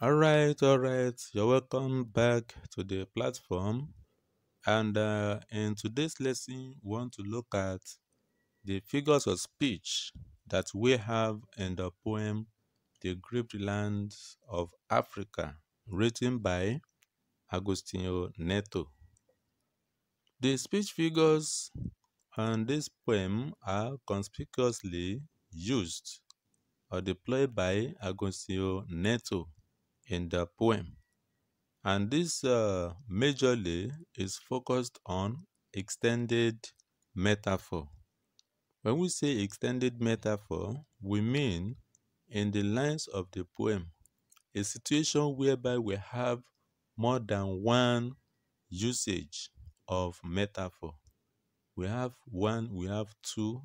All right. You're welcome back to the platform. And in today's lesson, we want to look at the figures of speech that we have in the poem The Grieved Lands of Africa, written by Agostinho Neto. The speech figures on this poem are conspicuously used or deployed by Agostinho Neto in the poem. And this majorly is focused on extended metaphor. When we say extended metaphor, we mean in the lines of the poem, a situation whereby we have more than one usage of metaphor. We have one, we have two,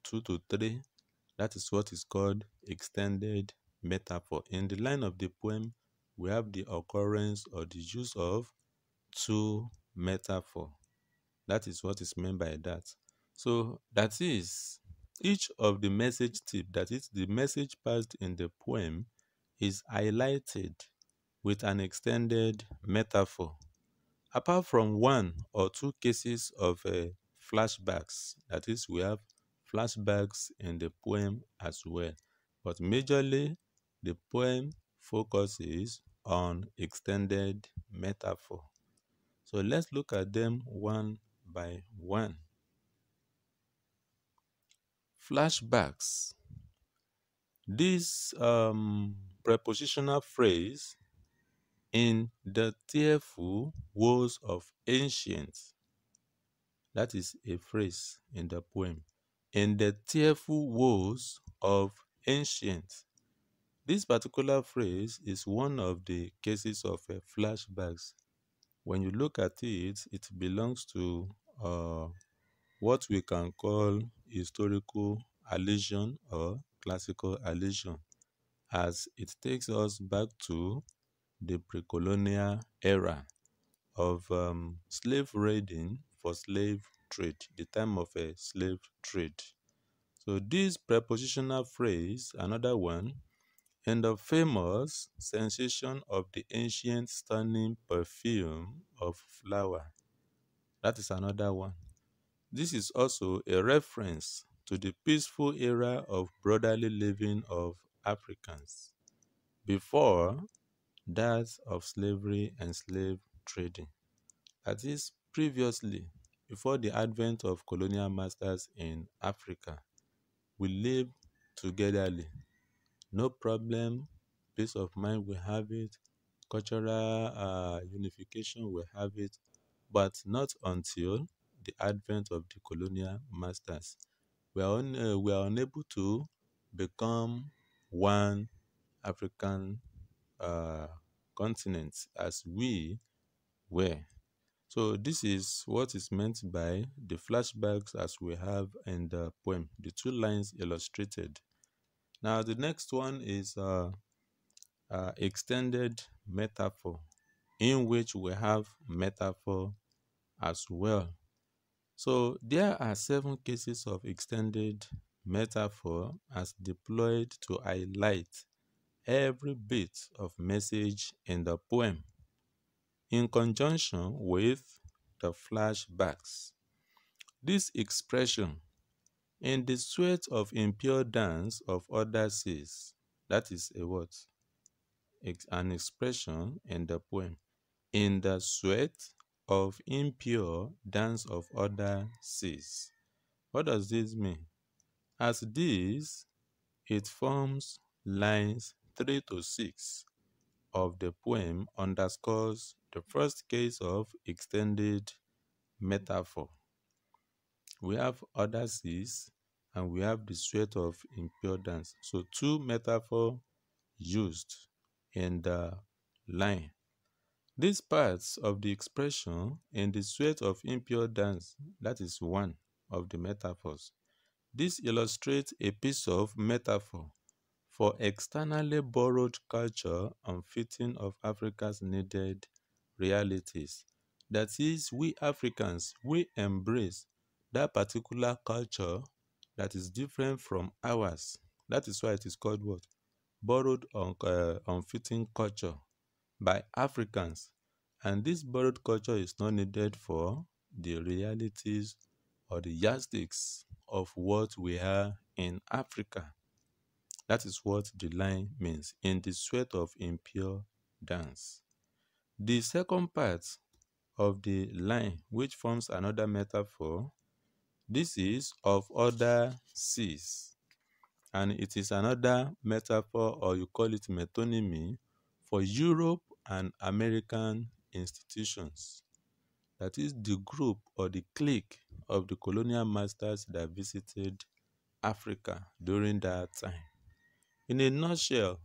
two to three. That is what is called extended metaphor. In the line of the poem, we have the occurrence or the use of two metaphor. That is what is meant by that. So that is, each of the message tip, that is the message passed in the poem, is highlighted with an extended metaphor. Apart from one or two cases of flashbacks, that is, we have flashbacks in the poem as well. But majorly, the poem focuses on extended metaphor. So let's look at them one by one. Flashbacks. This prepositional phrase, in the tearful woes of ancients, that is a phrase in the poem. In the tearful woes of ancients. This particular phrase is one of the cases of flashbacks. When you look at it, it belongs to what we can call historical allusion or classical allusion, as it takes us back to the pre-colonial era of slave raiding for slave trade, the time of a slave trade. So this prepositional phrase, another one, and the famous sensation of the ancient stunning perfume of flower. That is another one. This is also a reference to the peaceful era of brotherly living of Africans before that of slavery and slave trading. That is, previously, before the advent of colonial masters in Africa, we lived togetherly. No problem, peace of mind, we have it. Cultural unification, we have it. But not until the advent of the colonial masters. We are unable to become one African continent as we were. So this is what is meant by the flashbacks as we have in the poem, the two lines illustrated. Now the next one is extended metaphor, in which we have metaphor as well. So there are 7 cases of extended metaphor as deployed to highlight every bit of message in the poem, in conjunction with the flashbacks. This expression, in the sweat of impure dance of other seas, that is a what? An expression in the poem. In the sweat of impure dance of other seas. What does this mean? As this, it forms lines 3 to 6 of the poem, underscores the first case of extended metaphor. We have other seas and we have the sweat of impure dance. So 2 metaphors used in the line. These parts of the expression, in the sweat of impure dance, that is one of the metaphors. This illustrates a piece of metaphor for externally borrowed culture unfitting of Africa's needed realities. That is, we Africans, we embrace that particular culture that is different from ours. That is why it is called what? borrowed unfitting culture by Africans, and this borrowed culture is not needed for the realities or the yardsticks of what we are in Africa. That is what the line means, in the sweat of impure dance. The second part of the line, which forms another metaphor, this is of other seas, and it is another metaphor, or you call it metonymy, for Europe and American institutions. That is the group or the clique of the colonial masters that visited Africa during that time. In a nutshell,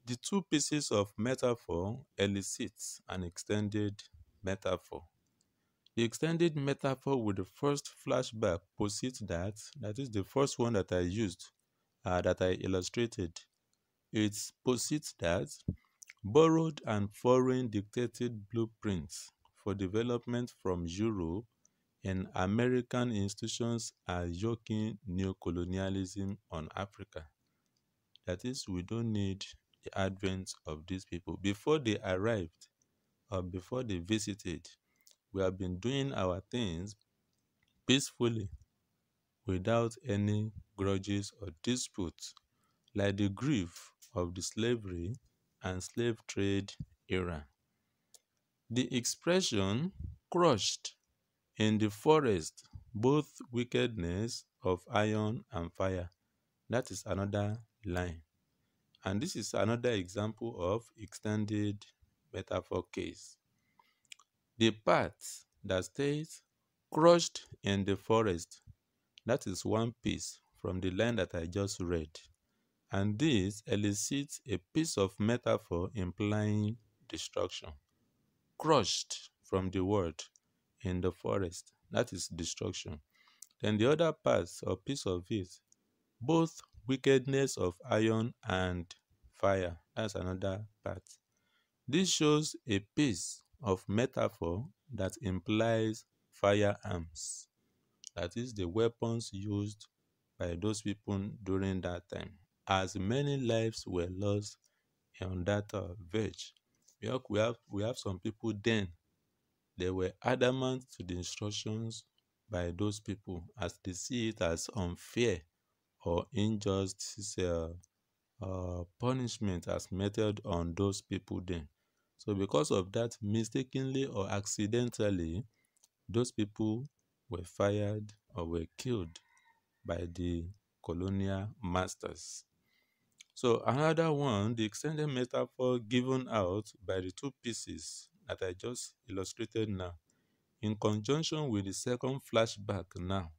the two pieces of metaphor elicit an extended metaphor. The extended metaphor with the first flashback posits that is the first one that I used, that I illustrated. It posits that borrowed and foreign dictated blueprints for development from Europe and American institutions are yoking neocolonialism on Africa. That is, we don't need the advent of these people. Before they arrived or before they visited, we have been doing our things peacefully without any grudges or disputes, like the grief of the slavery and slave trade era. The expression crushed in the forest both wickedness of iron and fire, that is another line. And this is another example of extended metaphor case. The part that states crushed in the forest, that is one piece from the line that I just read. And this elicits a piece of metaphor implying destruction. Crushed from the word in the forest, that is destruction. Then the other part or piece of it, both wickedness of iron and fire, that's another part. This shows a piece of metaphor that implies firearms, that is the weapons used by those people during that time, as many lives were lost on that verge. We have some people then, they were adamant to the instructions by those people as they see it as unfair or unjust punishment as meted on those people then. So because of that, mistakenly or accidentally, those people were fired or were killed by the colonial masters. So another one, the extended metaphor given out by the two pieces that I just illustrated now, in conjunction with the second flashback now.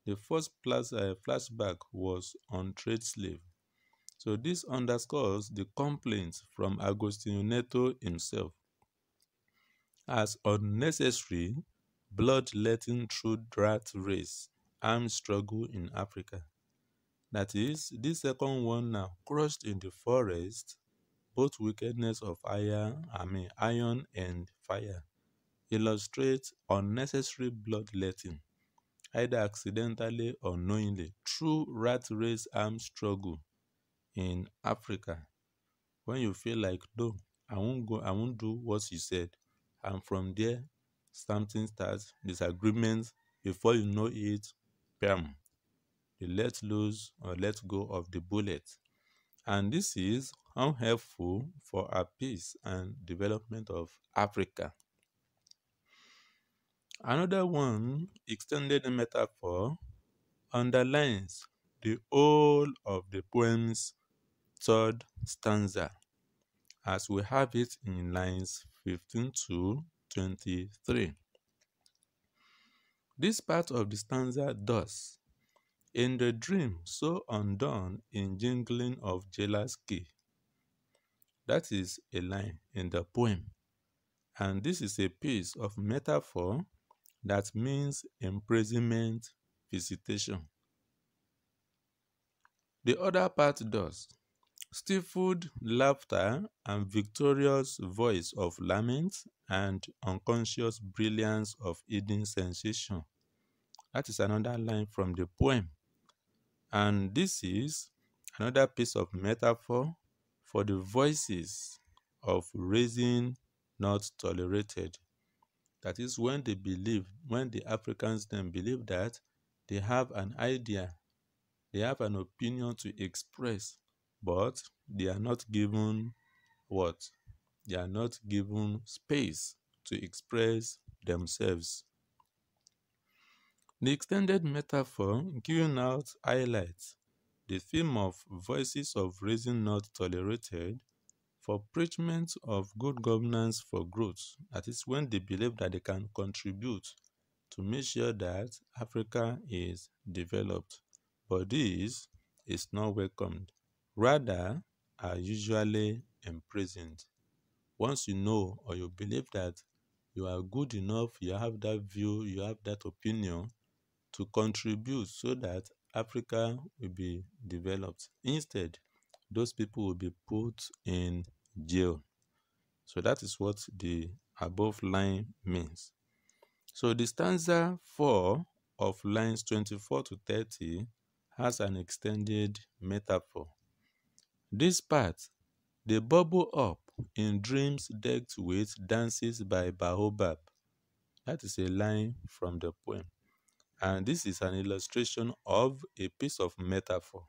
The first flashback was on trade slave. So this underscores the complaints from Agostinho Neto himself as unnecessary bloodletting through rat race, armed struggle in Africa. That is, this second one now, crushed in the forest, both wickedness of iron and fire, illustrates unnecessary bloodletting, either accidentally or knowingly, through rat race armed struggle in Africa. When you feel like, no, I won't do what you said. And from there, something starts, disagreements, before you know it, bam, you let loose or let go of the bullet. And this is unhelpful for our peace and development of Africa. Another one, extended metaphor, underlines the whole of the poem's third stanza, as we have it in lines 15 to 23. This part of the stanza does, in the dream so undone in jingling of jailer's key. That is a line in the poem. And this is a piece of metaphor that means imprisonment, visitation. The other part does, stifled laughter and victorious voice of lament and unconscious brilliance of hidden sensation. That is another line from the poem. And this is another piece of metaphor for the voices of raising not tolerated. That is when the Africans then believe that they have an idea, they have an opinion to express, but they are not given what? They are not given space to express themselves. The extended metaphor given out highlights the theme of voices of reason not tolerated for preachment of good governance for growth. That is when they believe that they can contribute to make sure that Africa is developed. But this is not welcomed. Rather, are usually imprisoned. Once you know or you believe that you are good enough, you have that view, you have that opinion to contribute so that Africa will be developed. Instead, those people will be put in jail. So that is what the above line means. So the stanza 4 of lines 24 to 30 has an extended metaphor. This part, they bubble up in dreams decked with dances by baobab. That is a line from the poem. And this is an illustration of a piece of metaphor.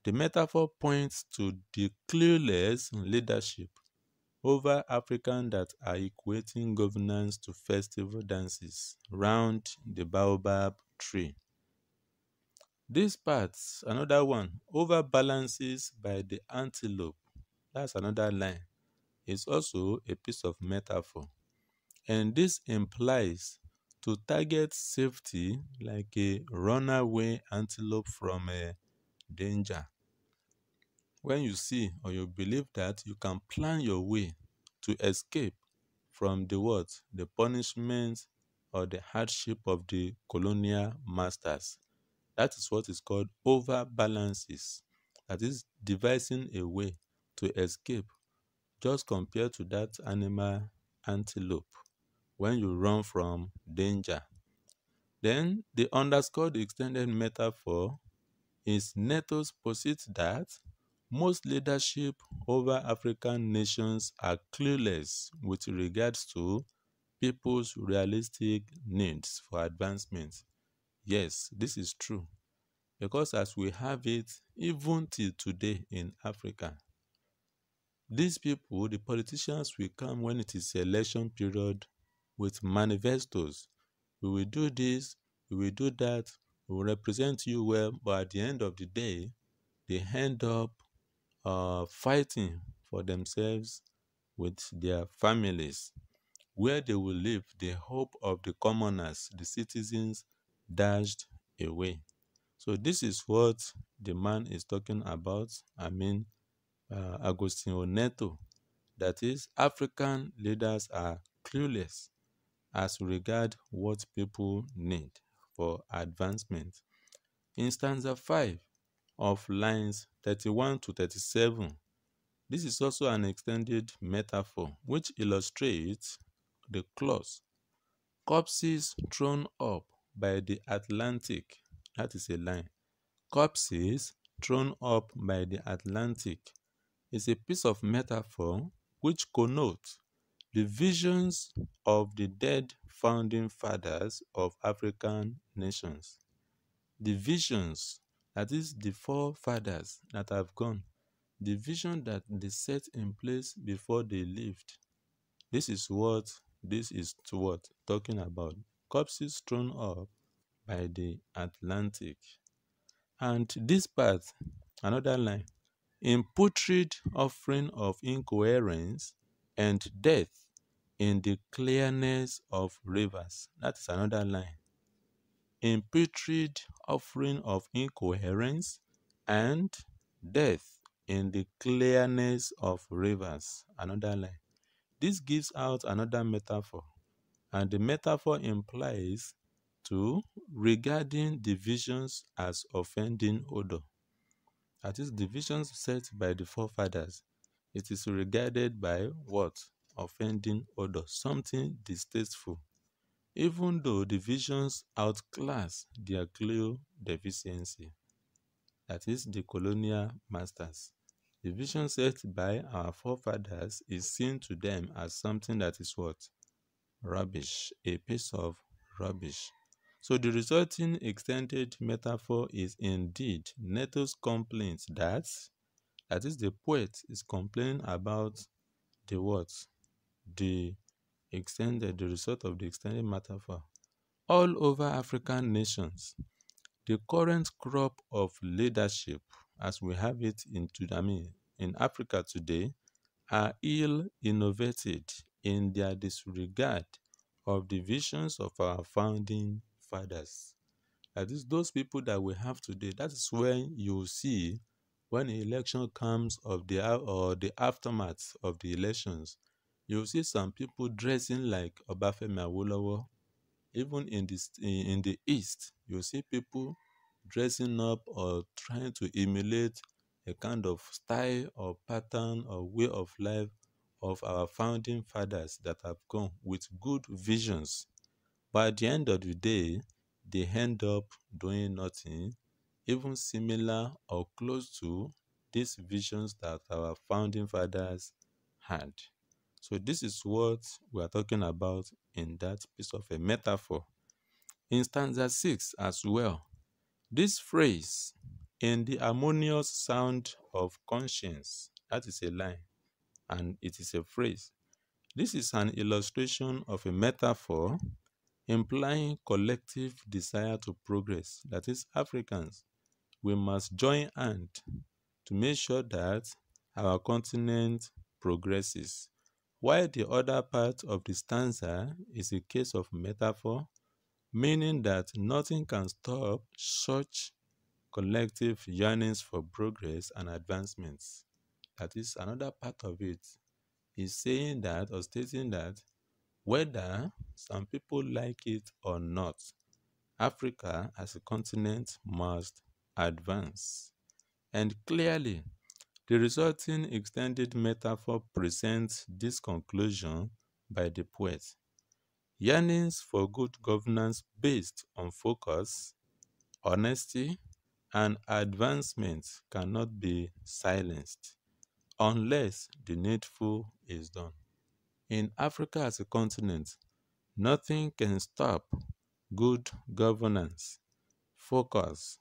The metaphor points to the clueless leadership over Africans that are equating governance to festival dances round the baobab tree. This part, another one, overbalances by the antelope. That's another line. It's also a piece of metaphor. And this implies to target safety like a runaway antelope from a danger. When you see or you believe that you can plan your way to escape from the what? The punishment or the hardship of the colonial masters. That is what is called overbalances. That is devising a way to escape just compared to that animal antelope when you run from danger. Then the underscored extended metaphor is Neto's posit that most leadership over African nations are clueless with regards to people's realistic needs for advancement. Yes, this is true. Because as we have it, even till today in Africa, these people, the politicians, will come when it is election period with manifestos. We will do this, we will do that, we will represent you well, but at the end of the day, they end up fighting for themselves with their families. Where they will live, the hope of the commoners, the citizens, dashed away. So this is what the man is talking about. Agostino Neto. That is, African leaders are clueless as regard what people need for advancement. In stanza 5 of lines 31 to 37, this is also an extended metaphor which illustrates the clause, corpses thrown up by the Atlantic. That is a line. Corpses thrown up by the Atlantic is a piece of metaphor which connotes the visions of the dead founding fathers of African nations. The visions, that is the forefathers that have gone, the vision that they set in place before they lived. This is talking about. Corpses thrown up by the Atlantic. And this part, another line, in putrid offering of incoherence and death in the clearness of rivers. That is another line. In putrid offering of incoherence and death in the clearness of rivers. Another line. This gives out another metaphor, and the metaphor implies to regarding divisions as offending odor. That is, divisions set by the forefathers. It is regarded by what? Offending odor, something distasteful, even though divisions outclass their clear deficiency. That is, the colonial masters. The vision set by our forefathers is seen to them as something that is what? Rubbish, a piece of rubbish. So the resulting extended metaphor is indeed Neto's complaint that is, the poet is complaining about the what? The result of the extended metaphor. All over African nations, the current crop of leadership, as we have it in Africa today, are ill innovated in their disregard of the visions of our founding fathers. That is, those people that we have today, that is when you see when an election comes or the aftermath of the elections, you see some people dressing like Obafemi Awolowo. Even in the East, you see people dressing up or trying to emulate a kind of style or pattern or way of life of our founding fathers that have gone with good visions. But at the end of the day, they end up doing nothing, even similar or close to these visions that our founding fathers had. So this is what we are talking about in that piece of a metaphor. In stanza 6 as well, this phrase, in the harmonious sound of conscience, that is a line, and it is a phrase. This is an illustration of a metaphor implying collective desire to progress. That is, Africans, we must join hands to make sure that our continent progresses. While the other part of the stanza is a case of metaphor, meaning that nothing can stop such collective yearnings for progress and advancements. That is, another part of it is saying that or stating that whether some people like it or not, Africa as a continent must advance. And clearly, the resulting extended metaphor presents this conclusion by the poet. Yearnings for good governance based on focus, honesty, and advancement cannot be silenced unless the needful is done. In Africa as a continent, nothing can stop good governance, focus,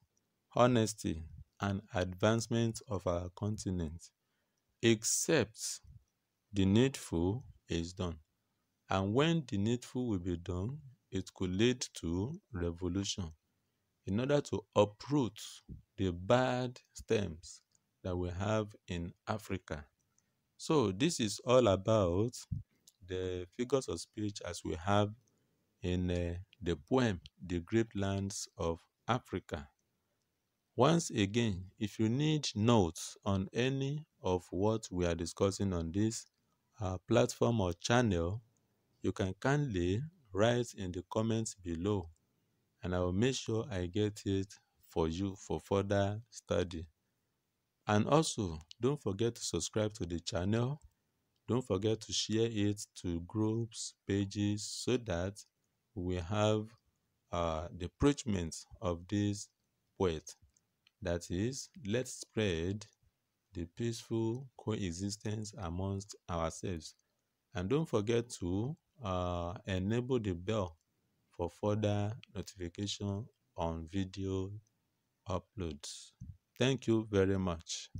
honesty, and advancement of our continent, except the needful is done. And when the needful will be done, it could lead to revolution in order to uproot the bad stems that we have in Africa. So this is all about the figures of speech as we have in the poem, The Great Lands of Africa. Once again, if you need notes on any of what we are discussing on this platform or channel, you can kindly write in the comments below, and I will make sure I get it for you for further study. And also, don't forget to subscribe to the channel. Don't forget to share it to groups, pages, so that we have the preachment of this poet. That is, let's spread the peaceful coexistence amongst ourselves. And don't forget to enable the bell for further notification on video uploads. Thank you very much.